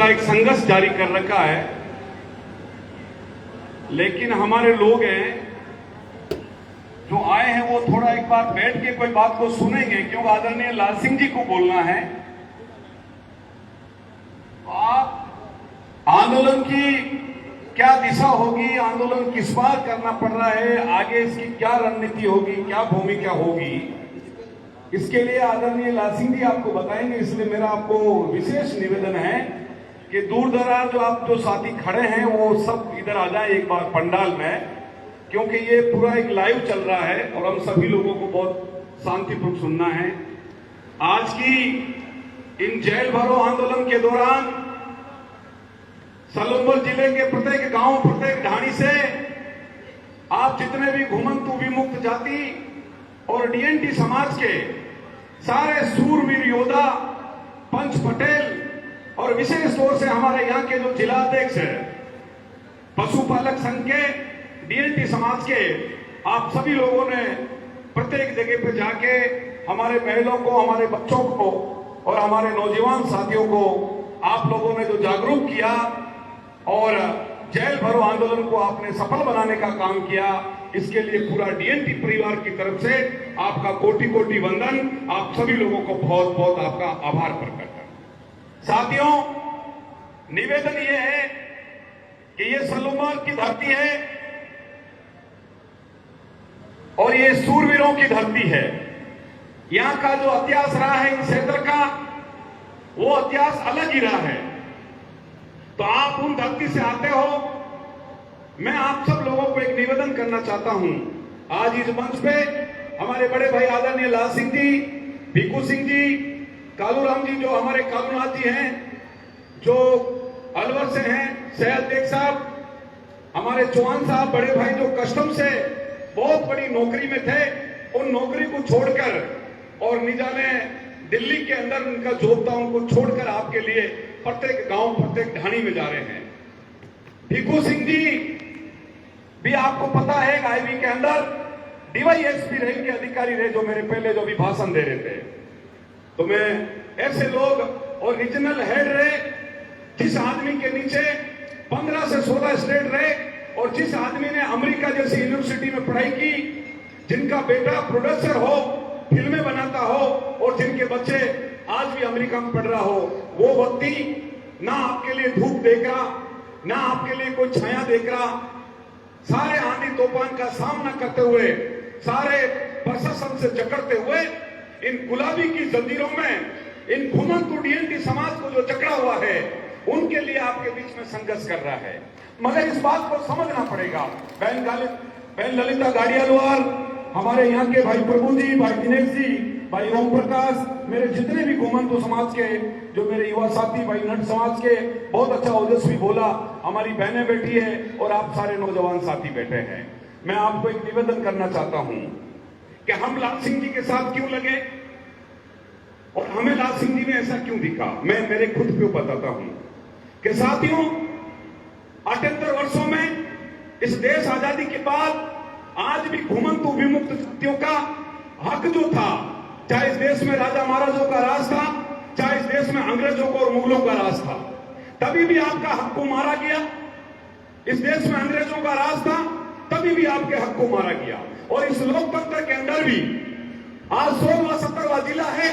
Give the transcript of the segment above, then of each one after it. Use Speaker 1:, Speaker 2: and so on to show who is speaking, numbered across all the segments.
Speaker 1: पूरा एक संघर्ष जारी कर रखा है, लेकिन हमारे लोग हैं जो आए हैं वो थोड़ा एक बार बैठ के कोई बात को सुनेंगे, क्योंकि आदरणीय लाल सिंह जी को बोलना है। तो आप आंदोलन की क्या दिशा होगी, आंदोलन किस बार करना पड़ रहा है, आगे इसकी क्या रणनीति होगी, क्या भूमिका होगी, इसके लिए आदरणीय लाल सिंह जी आपको बताएंगे। इसलिए मेरा आपको विशेष निवेदन है कि दूर दराज जो साथी खड़े हैं वो सब इधर आ जाए एक बार पंडाल में, क्योंकि ये पूरा एक लाइव चल रहा है और हम सभी लोगों को बहुत शांतिपूर्वक सुनना है। आज की इन जेल भरो आंदोलन के दौरान सलूम्बर जिले के प्रत्येक गांव, प्रत्येक ढाणी से आप जितने भी घुमंतु विमुक्त जाति और डीएनटी समाज के सारे सूरवीर योद्धा, पंच पटेल और विशेष तौर से हमारे यहाँ के जो जिला अध्यक्ष है पशुपालक संघ के, डीएनटी समाज के, आप सभी लोगों ने प्रत्येक जगह पे जाके हमारे महिलाओं को, हमारे बच्चों को और हमारे नौजवान साथियों को आप लोगों ने जो जागरूक किया और जेल भरो आंदोलन को आपने सफल बनाने का काम किया, इसके लिए पूरा डीएनटी परिवार की तरफ से आपका कोटि कोटि वंदन। आप सभी लोगों को बहुत बहुत आपका आभार प्रकट करता हूं। साथियों, निवेदन यह है कि ये सलूम्बर की धरती है और ये सूरवीरों की धरती है। यहां का जो इतिहास रहा है इस क्षेत्र का, वो इतिहास अलग ही रहा है। तो आप उन धरती से आते हो, मैं आप सब लोगों को एक निवेदन करना चाहता हूं। आज इस मंच पे हमारे बड़े भाई आदरणीय लाल सिंह जी, भिक्खू सिंह जी, कालूराम जी जो हमारे कालूनाथ जी हैं, जो अलवर से हैं, सहअध्यक्ष साहब, हमारे चौहान साहब बड़े भाई जो कस्टम से बहुत बड़ी नौकरी में थे, उन नौकरी को छोड़कर और निजाने दिल्ली के अंदर उनका जॉब था, उनको छोड़कर आपके लिए प्रत्येक गांव, प्रत्येक ढाणी में जा रहे हैं। भिक्खू सिंह जी भी आपको पता है आईबी के अंदर डीवाईएसपी रेल के अधिकारी रहे, जो मेरे पहले जो भी भाषण दे रहे थे। तो मैं ऐसे लोग और रीजनल हेड रहे, जिस आदमी के नीचे 15 से 16 स्टेट रहे और जिस आदमी ने अमेरिका जैसी यूनिवर्सिटी में पढ़ाई की, जिनका बेटा प्रोड्यूसर हो, फिल्में बनाता हो और जिनके बच्चे आज भी अमेरिका में पढ़ रहा हो, वो व्यक्ति ना आपके लिए धूप देख रहा, ना आपके लिए कोई छाया देख रहा, सारे आंधी तूफान का सामना करते हुए, सारे प्रशासन से जकड़ते हुए, इन गुलाबी की जंजीरों में इन घुमंतु डीएनटी समाज को जो जकड़ा हुआ है, उनके लिए आपके बीच में संघर्ष कर रहा है। मगर इस बात को समझना पड़ेगा। बहन ललिता गाड़ियालवार, हमारे यहाँ के भाई प्रभु जी, भाई दिनेश जी, भाई ओम प्रकाश, मेरे जितने भी घुमंतु समाज के जो मेरे युवा साथी, भाई नट समाज के, बहुत अच्छा ओजस्वी बोला, हमारी बहनें बैठी है और आप सारे नौजवान साथी बैठे हैं। मैं आपको एक निवेदन करना चाहता हूं कि हम लाल सिंह जी के साथ क्यों लगे और हमें लाल सिंह जी ने ऐसा क्यों दिखा। मैं मेरे खुद पे बताता हूं कि साथियों, 78 वर्षों में इस देश आजादी के बाद आज भी घुमंतु विमुक्त जातियों का हक जो था, चाहे इस देश में राजा महाराजों का राज था, चाहे इस देश में अंग्रेजों को और मुगलों का राज था, तभी भी आपका हक को मारा गया। इस देश में अंग्रेजों का राज था, तभी भी आपके हक को मारा गया। और इस लोकतंत्र के अंदर भी आज 16वां 17वां जिला है,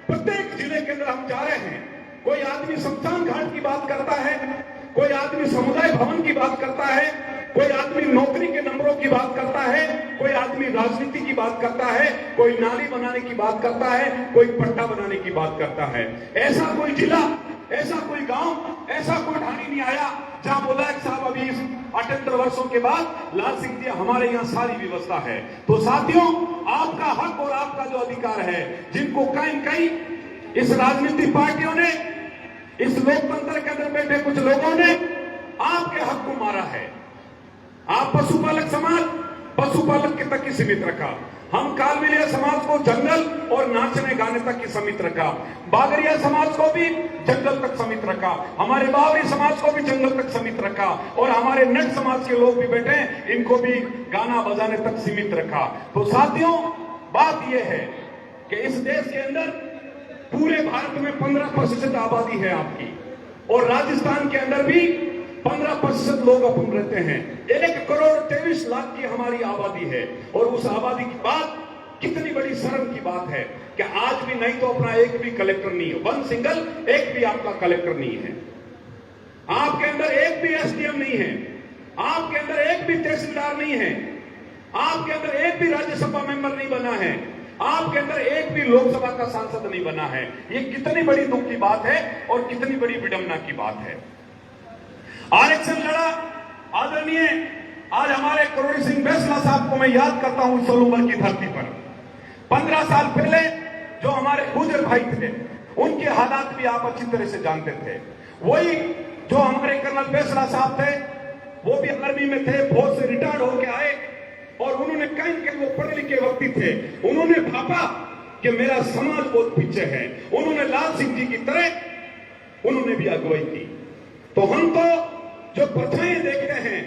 Speaker 1: प्रत्येक जिले के अंदर हम जा रहे हैं। कोई आदमी शमशान घाट की बात करता है, कोई आदमी समुदाय भवन की बात करता है, कोई आदमी नौकरी के नंबरों की बात करता है, कोई आदमी राजनीति की बात करता है, कोई नाली बनाने की बात करता है, कोई पट्टा बनाने की बात करता है। ऐसा कोई जिला, ऐसा कोई गांव, ऐसा कोई ढाणी नहीं आया जहां बोला कि साहब अभी 78 वर्षों के बाद लाल सिंह जी हमारे यहाँ सारी व्यवस्था है। तो साथियों, आपका हक और आपका जो अधिकार है, जिनको कहीं कहीं इस राजनीतिक पार्टियों ने, इस लोकतंत्र के अंदर बैठे कुछ लोगों ने आपके हक को मारा है। आप पशुपालक समाज पशुपालक के तक ही सीमित रखा, हम कालमिलिया समाज को जंगल और नाचने गाने तक ही सीमित रखा, बागरिया समाज को भी जंगल तक सीमित रखा, हमारे बावरी समाज को भी जंगल तक सीमित रखा और हमारे नट समाज के लोग भी बैठे, इनको भी गाना बजाने तक सीमित रखा। तो साथियों, बात यह है कि इस देश के अंदर पूरे भारत में 15% आबादी है आपकी, और राजस्थान के अंदर भी 15% लोग अपन रहते हैं। 1,23,00,000 की हमारी आबादी है और उस आबादी की बात कितनी बड़ी शर्म की बात है कि आज भी नहीं तो अपना एक भी कलेक्टर नहीं है, वन सिंगल एक भी आपका कलेक्टर नहीं है, आपके अंदर एक भी एसडीएम नहीं है, आपके अंदर एक भी तहसीलदार नहीं है, आपके अंदर एक भी राज्यसभा मेंबर नहीं बना है, आपके अंदर एक भी लोकसभा का सांसद नहीं बना है। ये कितनी बड़ी दुख की बात है और कितनी बड़ी विडंबना की बात है। आरक्षण लड़ा आदरणीय आज हमारे करोड़ी सिंह बैसला साहब को मैं याद करता हूं सोलूबर की धरती पर। 15 साल पहले जो हमारे गुजर भाई थे उनके हालात भी आप अच्छी तरह से जानते थे। वही जो हमारे कर्नल बैसला साहब थे वो भी आर्मी में थे, फौज से रिटायर्ड होकर आए और उन्होंने कहीं के वो पढ़े लिखे व्यक्ति थे, उन्होंने भापा कि मेरा समाज बहुत पीछे है। उन्होंने लाल सिंह जी की तरह उन्होंने भी अगुवाई की। तो हम तो जो परछाएं देखते हैं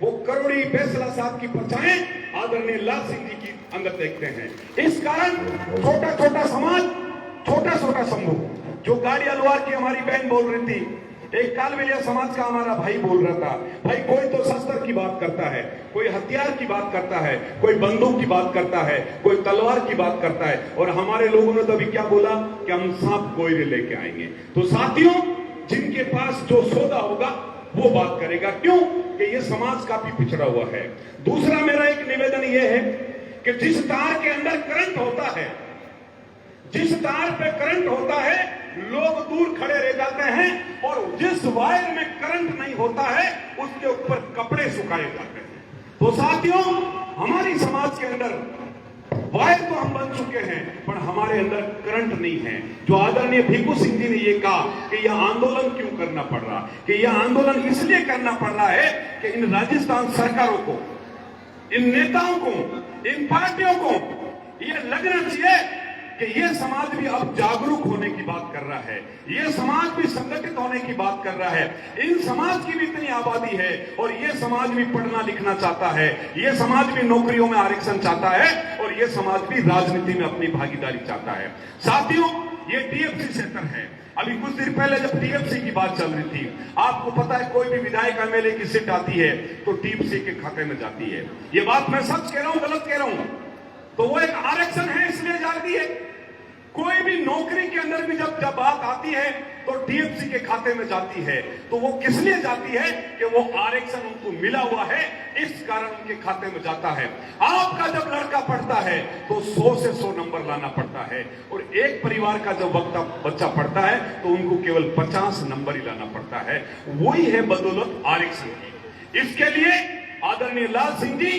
Speaker 1: वो करोड़ी बैसला साहब की परछाएं आदरणीय लाल सिंह जी की अंदर देखते हैं। इस कारण छोटा छोटा समाज, छोटा छोटा समूह, जो गाड़ी अलवार की हमारी बहन बोल रही थी, एक कालबेलिया समाज का हमारा भाई बोल रहा था, भाई कोई तो शस्त्र की बात करता है, कोई हथियार की बात करता है, कोई बंदूक की बात करता है, कोई तलवार की बात करता है, और हमारे लोगों ने तो अभी क्या बोला कि हम सांप कोयले लेके आएंगे। तो साथियों, जिनके पास जो सौदा होगा वो बात करेगा। क्यों कि ये समाज काफी पिछड़ा हुआ है। दूसरा मेरा एक निवेदन ये है कि जिस तार के अंदर करंट होता है, जिस तार पे करंट होता है, लोग दूर खड़े रह जाते हैं, और जिस वायर में करंट नहीं होता है उसके ऊपर कपड़े सुखाए जाते हैं। तो साथियों, हमारी समाज के अंदर वायर तो हम बन चुके हैं पर हमारे अंदर करंट नहीं है। जो आदरणीय भीखू सिंह जी ने ये कहा कि यह आंदोलन क्यों करना पड़ रहा, कि यह आंदोलन इसलिए करना पड़ रहा है कि इन राजस्थान सरकारों को, इन नेताओं को, इन पार्टियों को यह लगना चाहिए कि यह समाज भी अब जागरूक होने की बात कर रहा है, यह समाज भी संगठित होने की बात कर रहा है। इन समाज की भी इतनी आबादी है और यह समाज भी पढ़ना लिखना चाहता है, यह समाज भी नौकरियों में आरक्षण चाहता है, और यह समाज भी राजनीति में अपनी भागीदारी चाहता है। साथियों, ये टीएफसी क्षेत्र है। अभी कुछ देर पहले जब टीएफसी की बात चल रही थी, आपको पता है कोई भी विधायक एमएलए की सीट आती है तो टीएफसी के खाते में जाती है। ये बात मैं सच कह रहा हूं, गलत कह रहा हूं? तो वो एक आरक्षण है इसलिए जाती है। कोई भी नौकरी के अंदर भी जब बात आती है तो टीएफसी के खाते में जाती है। तो वो किस लिए जाती है कि वो आरक्षण उनको मिला हुआ है, इस कारण उनके खाते में जाता है। आपका जब लड़का पढ़ता है तो 100 से 100 नंबर लाना पड़ता है, और एक परिवार का जब बच्चा पढ़ता है तो उनको केवल 50 नंबर ही लाना पड़ता है। वही है बदौलत आरक्षण की। इसके लिए आदरणीय लाल सिंह जी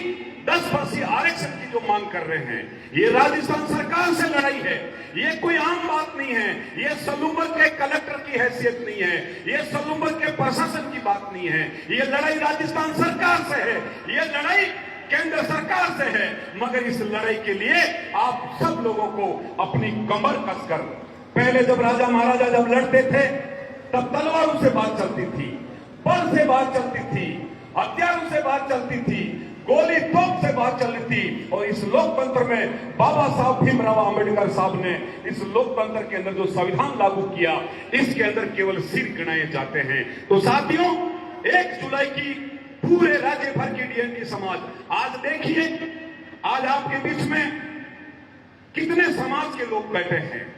Speaker 1: 10% आरक्षण की जो मांग कर रहे हैं, ये राजस्थान सरकार से लड़ाई है। ये कोई आम बात नहीं है, ये सलूबर के कलेक्टर की हैसियत नहीं है, ये सलूबर के प्रशासन की बात नहीं है। ये लड़ाई राजस्थान सरकार से है, ये लड़ाई केंद्र सरकार से है। मगर इस लड़ाई के लिए आप सब लोगों को अपनी कमर कसकर, पहले जब राजा महाराजा जब लड़ते थे तब तलवारों से बात चलती थी, बल से बात चलती थी, हथियारों से बात चलती थी, गोली तोप से बात चल रही थी। और इस लोकतंत्र में बाबा साहब भीमराव अंबेडकर साहब ने इस लोकतंत्र के अंदर जो संविधान लागू किया, इसके अंदर केवल सिर गिनाए जाते हैं। तो साथियों, 1 जुलाई की पूरे राज्य भर की डीएनटी समाज, आज देखिए, आज आपके बीच में कितने समाज के लोग बैठे हैं।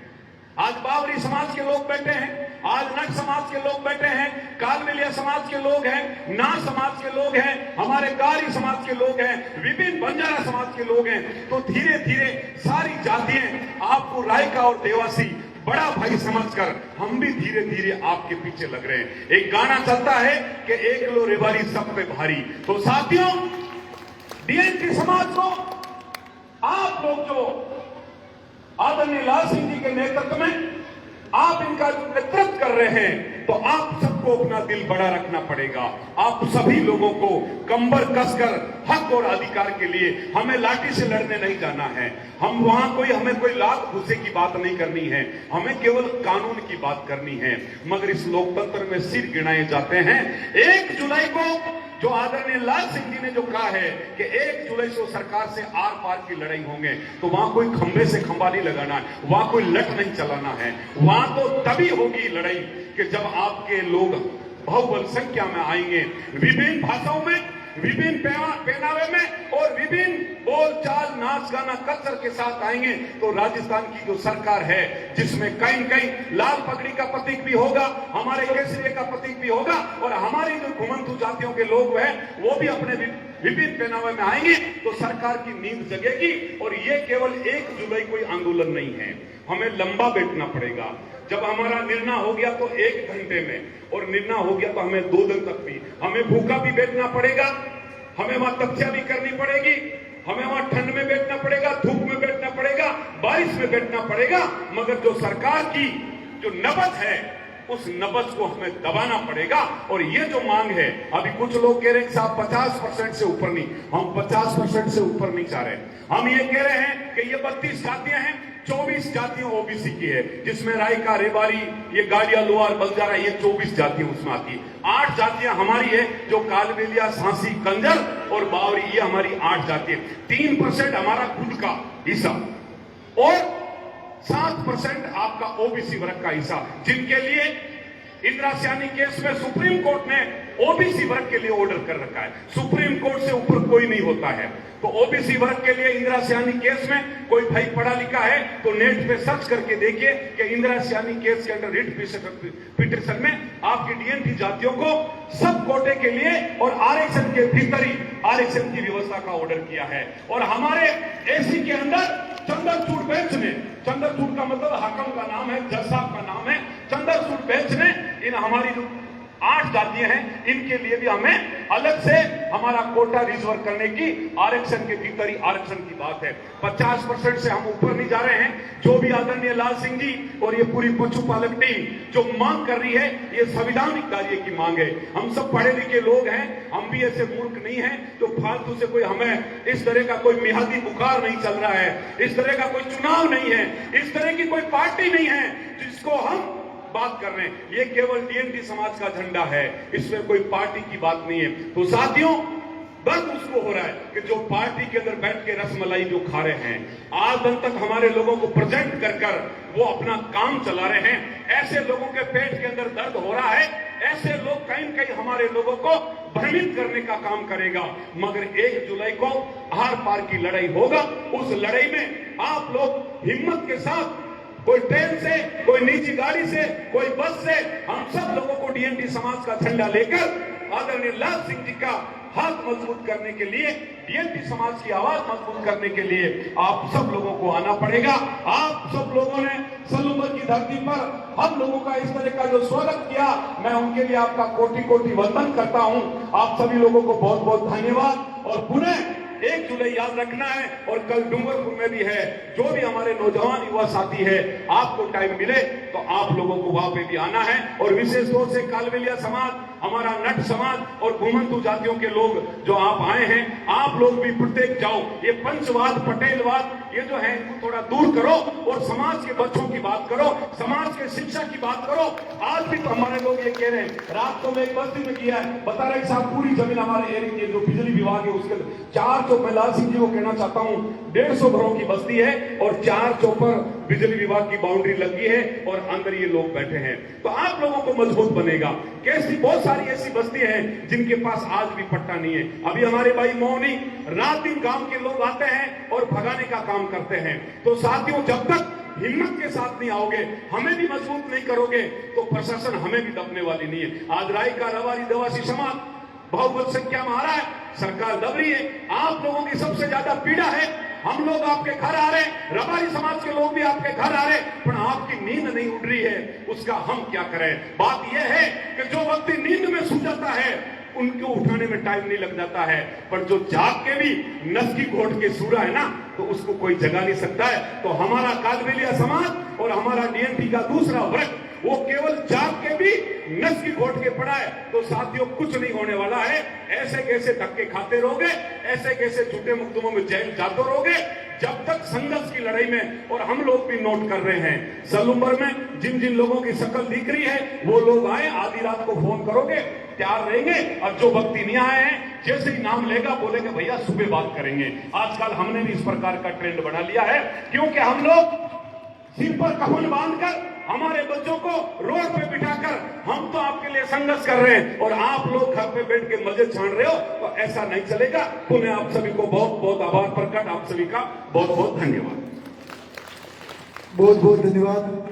Speaker 1: आज बावरी समाज के लोग बैठे हैं, आज नट समाज के लोग बैठे हैं, कालबेलिया समाज के लोग हैं, ना समाज के लोग हैं, हमारे गारी समाज के लोग हैं, विभिन्न बंजारा समाज के लोग हैं। तो धीरे धीरे सारी जातियां आपको रायका और देवासी बड़ा भाई समझकर हम भी धीरे धीरे आपके पीछे लग रहे हैं। एक गाना चलता है कि एक लो रेवारी सब पे भारी। तो साथियों, डीएनटी समाज को आप लोग जो आदरणीय लाल सिंह जी के नेतृत्व में आप इनका नेतृत्व कर रहे हैं, तो आप सबको अपना दिल बड़ा रखना पड़ेगा। आप सभी लोगों को कंबर कसकर हक और अधिकार के लिए हमें लाठी से लड़ने नहीं जाना है। हम वहां हमें कोई लात घुसे की बात नहीं करनी है, हमें केवल कानून की बात करनी है। मगर इस लोकतंत्र में सिर गिनाए जाते हैं। 1 जुलाई को जो आदरणीय लाल सिंह जी ने जो कहा है कि 1 जुलाई से सरकार से आर पार की लड़ाई होंगे, तो वहां कोई खंबे से खंबा नहीं लगाना है, वहां कोई लठ नहीं चलाना है। वहां तो तभी होगी लड़ाई कि जब आपके लोग बहुबल संख्या में आएंगे, विभिन्न भाषाओं में, विभिन्न पहनावे में और विभिन्न बोल चाल नाच गाना कल्चर के साथ आएंगे, तो राजस्थान की जो सरकार है जिसमें कहीं कहीं लाल पगड़ी का प्रतीक भी होगा, हमारे केसरिया का प्रतीक भी होगा, और हमारी जो घुमंतु जातियों के लोग हैं वो भी अपने विभिन्न पहनावे में आएंगे, तो सरकार की नींद जगेगी। और ये केवल 1 जुलाई कोई आंदोलन नहीं है, हमें लंबा बैठना पड़ेगा। जब हमारा निर्णय हो गया तो 1 घंटे में, और निर्णय हो गया तो हमें 2 दिन तक भी, हमें भूखा भी बैठना पड़ेगा, हमें वहां तपस्या भी करनी पड़ेगी, हमें वहां ठंड में बैठना पड़ेगा, धूप में बैठना पड़ेगा, बारिश में बैठना पड़ेगा, मगर जो सरकार की जो नबज है उस नबज को हमें दबाना पड़ेगा। और ये जो मांग है, अभी कुछ लोग कह रहे हैं साहब 50% से ऊपर नहीं, हम 50% से ऊपर नहीं चाह रहे। हम ये कह रहे हैं कि ये 32 जातियां हैं, 24 जातियां ओबीसी की है, जिसमें रायका, रेवाड़ी, ये गाड़िया, लोहार, बंजारा, ये 24 जातियां उसमें आती है। 8 जातियां हमारी है, जो कालबेलिया, सांसी, कंजर और बावरी, ये हमारी 8 जातियां। 3% हमारा खुद का हिस्सा और 7% आपका ओबीसी वर्ग का हिस्सा, जिनके लिए इंदिरा सैनी केस में सुप्रीम कोर्ट ने ओबीसी वर्ग के लिए ऑर्डर कर रखा है। सुप्रीम कोर्ट से ऊपर कोई नहीं होता है, तो ओबीसी वर्ग के लिए इंदिरा सैनी केस में कोई भाई पढ़ा लिखा है तो नेट पे सर्च करके देखिए कि इंदिरा सैनी केस के अंडर रिट पिटिशन में आपकी डीएनटी जातियों को सब कोटे के लिए और आरक्षण के भीतर ही आरक्षण की व्यवस्था का ऑर्डर किया है। और हमारे एसी के अंदर चंद्रचूड़ बेंच ने, चंद्रचूड़ का मतलब हाकम का नाम है, जज साहब का नाम है, चंद्रचूड़ बेंच ने इन हमारी जो 8 जातियां हैं इनके लिए भी हमें अलग से हमारा कोटा रिजर्व करने की, आरक्षण के भीतर ही आरक्षण की बात है। 50% से हम ऊपर नहीं जा रहे हैं। जो भी आदरणीय लाल सिंह जी और ये पूरी पशुपालक टीम जो मांग कर रही है, ये संविधानिक कार्य की मांग है। हम सब पढ़े लिखे लोग हैं, हम भी ऐसे मूर्ख नहीं हैं तो फालतू से कोई हमें इस तरह का कोई मियादी बुखार नहीं चल रहा है, इस तरह का कोई चुनाव नहीं है, इस तरह की कोई पार्टी नहीं है जिसको हम बात कर रहे हैं। ये केवल डीएनटी समाज का झंडा है, इसमें कोई पार्टी की बात नहीं है। तो साथियों, दर्द उसको हो रहा है कि जो पार्टी के अंदर बैठ के रसमलाई जो खा रहे हैं, आज दिन तक हमारे लोगों को प्रेजेंट कर कर वो अपना काम चला रहे हैं, ऐसे लोगों के पेट के अंदर दर्द हो रहा है। ऐसे लोग कहीं कहीं हमारे लोगों को भ्रमित करने का काम करेगा, मगर 1 जुलाई को आर पार की लड़ाई होगा। उस लड़ाई में आप लोग हिम्मत के साथ, कोई ट्रेन से, कोई निजी गाड़ी से, कोई बस से, हम सब लोगों को डीएनटी समाज का झंडा लेकर आदरणीय लाल सिंह जी का हाथ मजबूत करने के लिए, डीएनटी समाज की आवाज मजबूत करने के लिए आप सब लोगों को आना पड़ेगा। आप सब लोगों ने सलूबर की धरती पर हम लोगों का इस तरह का जो स्वागत किया, मैं उनके लिए आपका कोटि कोटि वंदन करता हूं। आप सभी लोगों को बहुत बहुत धन्यवाद। और पुनः 1 जुलाई याद रखना है, और कल डूंगरपुर में भी है। जो भी हमारे नौजवान युवा साथी है, आपको टाइम मिले तो आप लोगों को वहां पे भी आना है। और विशेष तौर से कालबेलिया समाज, हमारा नट समाज और घुमंतु जातियों के लोग जो आप आए हैं, आप लोग भी प्रत्येक जाओ। ये पंचवाद, पटेलवाद, ये जो है इनको थोड़ा दूर करो और समाज के बच्चों की बात करो, समाज के शिक्षा की बात करो। आज भी तो हमारे लोग ये कह रहे हैं, रात को मैं एक बस्ती में किया है, बता रहे साहब पूरी जमीन हमारे एरिया की जो बिजली विभाग है उसके 4 चौक, मैं लाल सिंह जी को कहना चाहता हूं, 150 घरों की बस्ती है और 4 चौक पर बिजली विभाग की बाउंड्री लगी है और अंदर ये लोग बैठे हैं। तो आप लोगों को मजबूत बनेगा। कैसी बहुत सारी ऐसी बस्तियां हैं जिनके पास आज भी पट्टा नहीं है। अभी हमारे भाई मोहनी रात दिन गांव के लोग आते हैं और भगाने का काम करते हैं। तो साथियों, जब तक हिम्मत के साथ नहीं आओगे, हमें भी मजबूत नहीं करोगे, तो प्रशासन हमें भी दबने वाली नहीं है। आज रायका, रवारी, देवासी समाज बहुबल संख्या में आ रहा है, सरकार दब रही है। आप लोगों की सबसे ज्यादा पीड़ा है। हम लोग आपके घर आ रहे हैं, रबारी समाज के लोग भी आपके घर आ रहे हैं, पर आपकी नींद नहीं उड़ रही है, उसका हम क्या करें। बात यह है कि जो व्यक्ति नींद में सो जाता है उनको उठाने में टाइम नहीं लग जाता है, पर जो जाग के भी नस की घोट के सूरा है ना, तो उसको कोई जगा नहीं सकता है। तो हमारा कालबेलिया समाज और हमारा डीएनटी का दूसरा वर्ग वो केवल जाग के भी नस की घोट के पड़ा है। तो साथियों, कुछ नहीं होने वाला है। ऐसे कैसे धक्के खाते रहोगे, ऐसे कैसे झूठे मुकदमों में जेल जाते रहोगे, जब तक संघर्ष की लड़ाई में। और हम लोग भी नोट कर रहे हैं, सलूम्बर में जिन जिन लोगों की शक्ल दिख रही है वो लोग आए, आधी रात को फोन करोगे, तैयार रहेंगे। और जो व्यक्ति नहीं आए हैं, जैसे ही नाम लेगा बोलेंगे भैया सुबह बात करेंगे। आजकल हमने भी इस प्रकार का ट्रेंड बना लिया है, क्योंकि हम लोग सिर पर कफन बांधकर हमारे बच्चों को रोड पे बिठाकर हम तो आपके लिए संघर्ष कर रहे हैं और आप लोग घर पे बैठ के मजे छान रहे हो, तो ऐसा नहीं चलेगा। तो मैं आप सभी को बहुत बहुत आभार प्रकट, आप सभी का बहुत बहुत धन्यवाद।
Speaker 2: बहुत बहुत धन्यवाद।